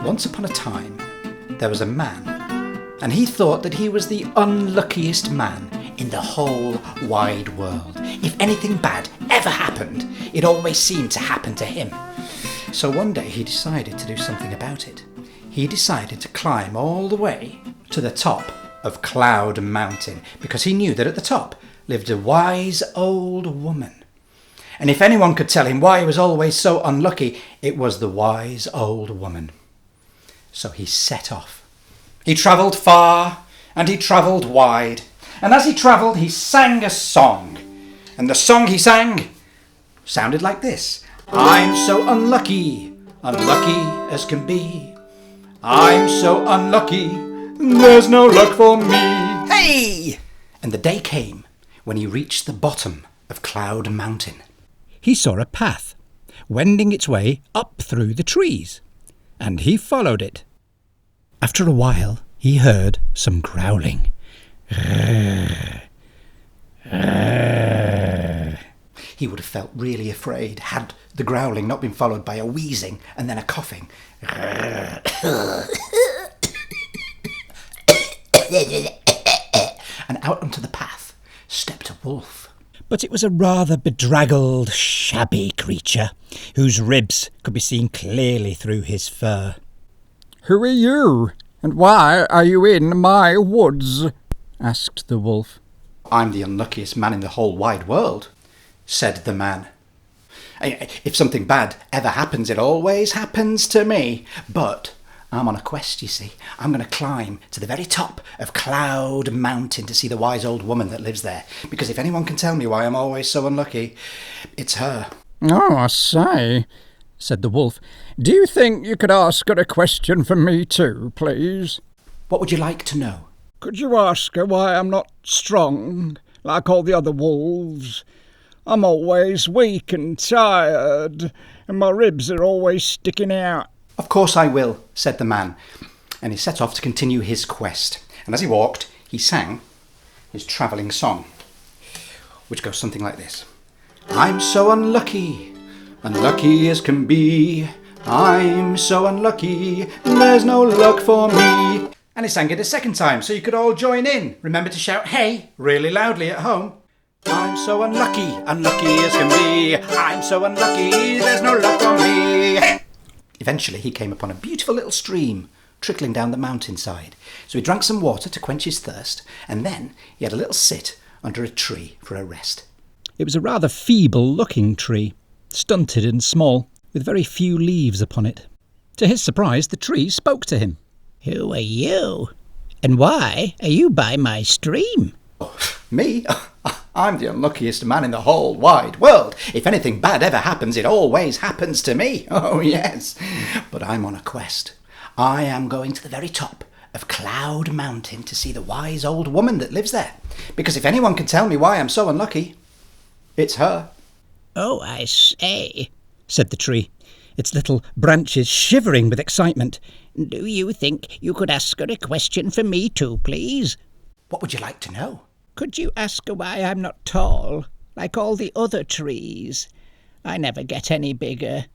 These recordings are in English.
Once upon a time, there was a man, and he thought that he was the unluckiest man in the whole wide world. If anything bad ever happened, it always seemed to happen to him. So one day he decided to do something about it. He decided to climb all the way to the top of Cloud Mountain, because he knew that at the top lived a wise old woman. And if anyone could tell him why he was always so unlucky, it was the wise old woman. So he set off. He travelled far and he travelled wide. And as he travelled, he sang a song. And the song he sang sounded like this. I'm so unlucky, unlucky as can be. I'm so unlucky, there's no luck for me. Hey! And the day came when he reached the bottom of Cloud Mountain. He saw a path wending its way up through the trees, and he followed it. After a while, he heard some growling. He would have felt really afraid had the growling not been followed by a wheezing and then a coughing. And out onto the path stepped a wolf. But it was a rather bedraggled, shabby creature, whose ribs could be seen clearly through his fur. "Who are you, and why are you in my woods?" asked the wolf. I'm the unluckiest man in the whole wide world, said the man. If something bad ever happens, it always happens to me. But I'm on a quest, you see. I'm going to climb to the very top of Cloud Mountain to see the wise old woman that lives there. Because if anyone can tell me why I'm always so unlucky, it's her. "Oh, I say," said the wolf. "Do you think you could ask her a question for me too, please?" What would you like to know? "Could you ask her why I'm not strong, like all the other wolves? I'm always weak and tired, and my ribs are always sticking out." Of course I will, said the man, and he set off to continue his quest. And as he walked, he sang his travelling song, which goes something like this. I'm so unlucky, unlucky as can be. I'm so unlucky, there's no luck for me. And he sang it a second time, so you could all join in. Remember to shout, hey, really loudly at home. I'm so unlucky, unlucky as can be. I'm so unlucky, there's no luck for me. Eventually he came upon a beautiful little stream trickling down the mountainside. So he drank some water to quench his thirst, and then he had a little sit under a tree for a rest. It was a rather feeble-looking tree, stunted and small, with very few leaves upon it. To his surprise, the tree spoke to him. Who are you? And why are you by my stream? Oh, me? I'm the unluckiest man in the whole wide world. If anything bad ever happens, it always happens to me. Oh, yes. But I'm on a quest. I am going to the very top of Cloud Mountain to see the wise old woman that lives there. Because if anyone can tell me why I'm so unlucky, it's her. Oh, I say, said the tree, its little branches shivering with excitement. Do you think you could ask her a question for me too, please? What would you like to know? Could you ask her why I'm not tall, like all the other trees? I never get any bigger,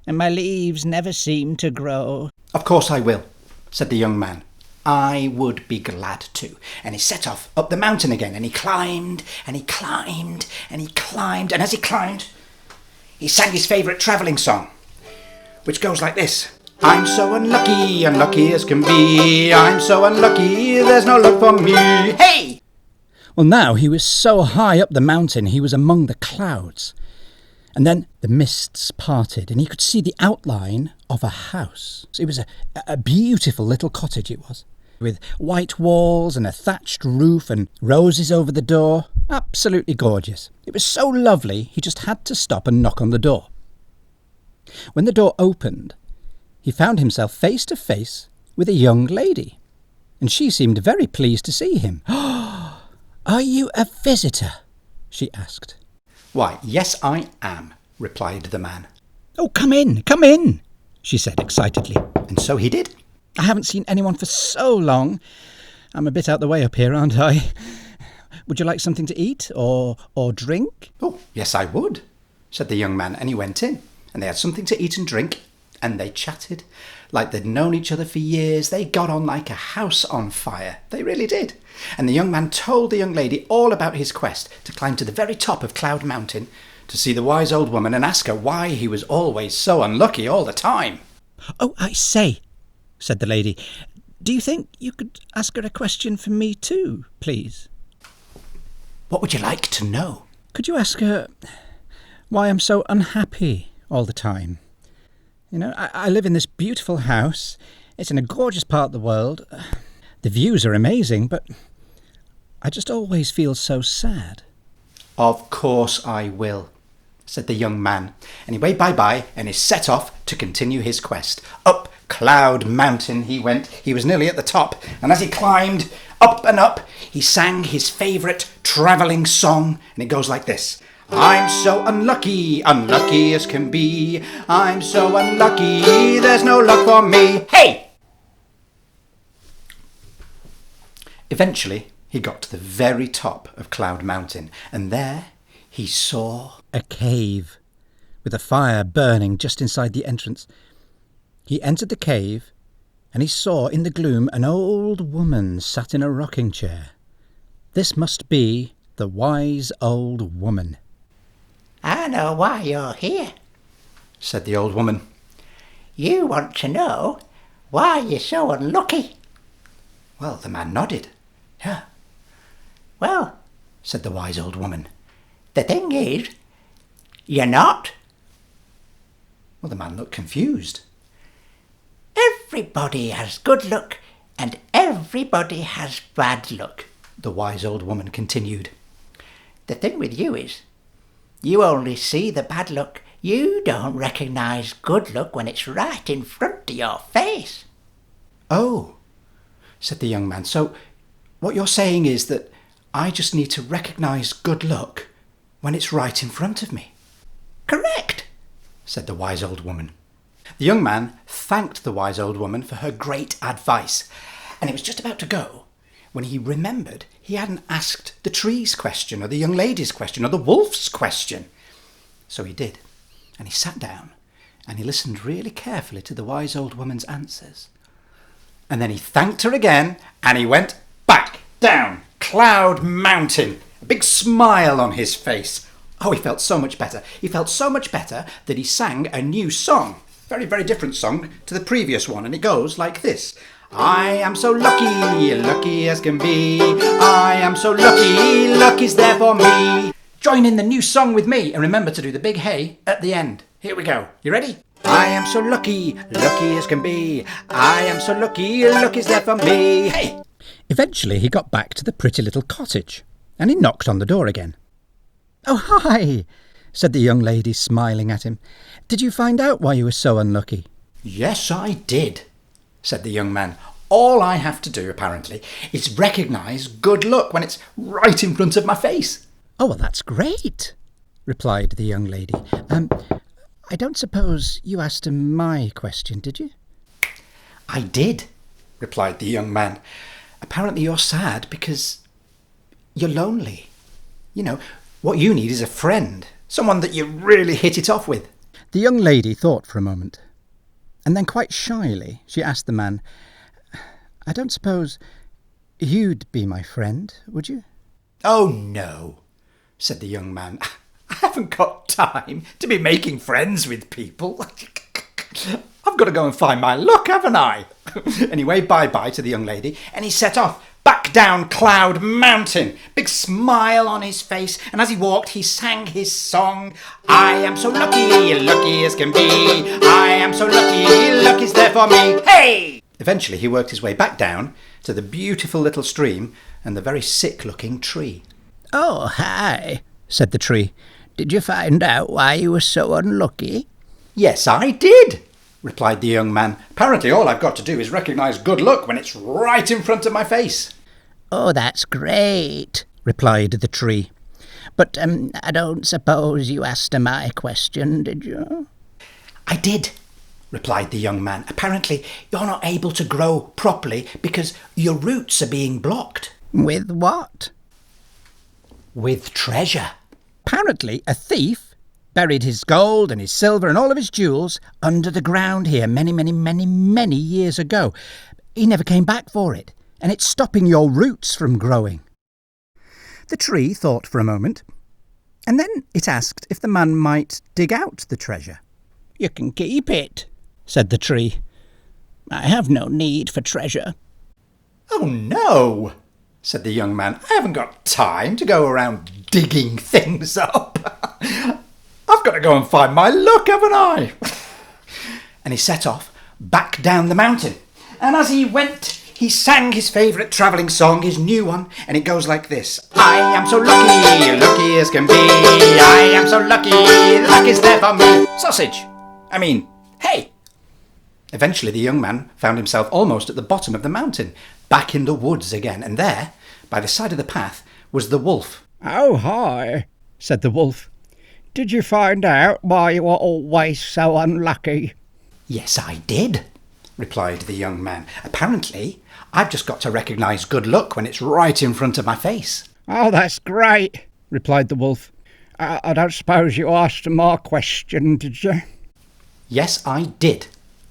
and my leaves never seem to grow. Of course I will, said the young man. I would be glad to. And he set off up the mountain again, and he climbed, and he climbed, and he climbed, and as he climbed, he sang his favourite travelling song, which goes like this. I'm so unlucky, unlucky as can be. I'm so unlucky, there's no luck for me. Hey! Well, now he was so high up the mountain he was among the clouds. And then the mists parted and he could see the outline of a house. It was a beautiful little cottage it was, with white walls and a thatched roof and roses over the door. Absolutely gorgeous. It was so lovely he just had to stop and knock on the door. When the door opened, he found himself face to face with a young lady, and she seemed very pleased to see him. Are you a visitor? She asked. Why, yes, I am, replied the man. Oh, come in, she said excitedly. And so he did. I haven't seen anyone for so long. I'm a bit out the way up here, aren't I? Would you like something to eat or drink? Oh, yes, I would, said the young man, and he went in, and they had something to eat and drink, and they chatted like they'd known each other for years. They got on like a house on fire. They really did. And the young man told the young lady all about his quest to climb to the very top of Cloud Mountain to see the wise old woman and ask her why he was always so unlucky all the time. "Oh, I say," said the lady, "do you think you could ask her a question for me too, please?" What would you like to know? "Could you ask her why I'm so unhappy all the time? You know, I live in this beautiful house. It's in a gorgeous part of the world. The views are amazing, but I just always feel so sad." Of course I will, said the young man, and he waved bye-bye and he set off to continue his quest. Up Cloud Mountain he went. He was nearly at the top, and as he climbed up and up, he sang his favourite travelling song, and it goes like this. I'm so unlucky, unlucky as can be. I'm so unlucky, there's no luck for me. Hey! Eventually, he got to the very top of Cloud Mountain, and there he saw a cave with a fire burning just inside the entrance. He entered the cave, and he saw in the gloom an old woman sat in a rocking chair. This must be the wise old woman. I know why you're here, said the old woman. You want to know why you're so unlucky. Well, the man nodded. Yeah. Well, said the wise old woman. The thing is, you're not. Well, the man looked confused. Everybody has good luck and everybody has bad luck, the wise old woman continued. The thing with you is, you only see the bad luck. You don't recognise good luck when it's right in front of your face. Oh, said the young man. So what you're saying is that I just need to recognise good luck when it's right in front of me? Correct, said the wise old woman. The young man thanked the wise old woman for her great advice, and he was just about to go when he remembered he hadn't asked the tree's question or the young lady's question or the wolf's question. So he did, and he sat down and he listened really carefully to the wise old woman's answers. And then he thanked her again and he went back down Cloud Mountain, a big smile on his face. Oh, he felt so much better. He felt so much better that he sang a new song. Very, very different song to the previous one, and it goes like this. I am so lucky, lucky as can be. I am so lucky, luck is there for me. Join in the new song with me, and remember to do the big hey at the end. Here we go. You ready? I am so lucky, lucky as can be. I am so lucky, luck is there for me. Hey! Eventually he got back to the pretty little cottage, and he knocked on the door again. "Oh, hi," said the young lady, smiling at him. "Did you find out why you were so unlucky?" Yes, I did, said the young man. All I have to do, apparently, is recognise good luck when it's right in front of my face. "Oh, well, that's great," replied the young lady. I don't suppose you asked him my question, did you?" I did, replied the young man. Apparently you're sad because you're lonely. You know, what you need is a friend, someone that you really hit it off with. The young lady thought for a moment, and then quite shyly she asked the man, "I don't suppose you'd be my friend, would you?" Oh, no, said the young man. I haven't got time to be making friends with people. I've got to go and find my luck, haven't I? Anyway, bye-bye to the young lady, and he set off back down Cloud Mountain, big smile on his face, and as he walked he sang his song. I am so lucky, lucky as can be. I am so lucky, luck is there for me. Hey! Eventually he worked his way back down to the beautiful little stream and the very sick-looking tree. "Oh, hi," said the tree. "Did you find out why you were so unlucky?" Yes, I did, replied the young man. Apparently all I've got to do is recognise good luck when it's right in front of my face. "Oh, that's great," replied the tree. "But I don't suppose you asked her my question, did you?" I did, replied the young man. Apparently you're not able to grow properly because your roots are being blocked. "With what?" With treasure. Apparently a thief buried his gold and his silver and all of his jewels under the ground here many years ago. He never came back for it, and it's stopping your roots from growing." The tree thought for a moment, and then it asked if the man might dig out the treasure. "You can keep it," said the tree. "I have no need for treasure." "Oh no," said the young man. "I haven't got time to go around digging things up. I've got to go and find my luck, haven't I?" And he set off back down the mountain. And as he went, he sang his favourite travelling song, his new one, and it goes like this. "I am so lucky, lucky as can be. I am so lucky, luck is there for me." Sausage! Hey! Eventually the young man found himself almost at the bottom of the mountain, back in the woods again, and there, by the side of the path, was the wolf. "Oh, hi," said the wolf. "Did you find out why you are always so unlucky?" "Yes, I did," replied the young man. "Apparently, I've just got to recognise good luck when it's right in front of my face." "Oh, that's great," replied the wolf. I don't suppose you asked my question, did you?" "Yes, I did,"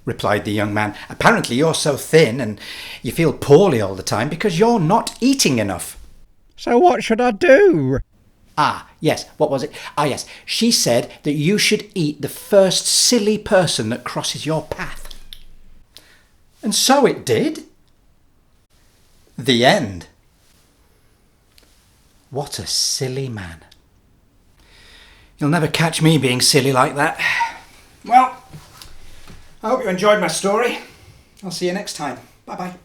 replied the young man. "Apparently you're so thin and you feel poorly all the time because you're not eating enough." "So what should I do?" Yes, what was it? Yes, she said that you should eat the first silly person that crosses your path. And so it did. The end. What a silly man. You'll never catch me being silly like that. Well, I hope you enjoyed my story. I'll see you next time. Bye-bye.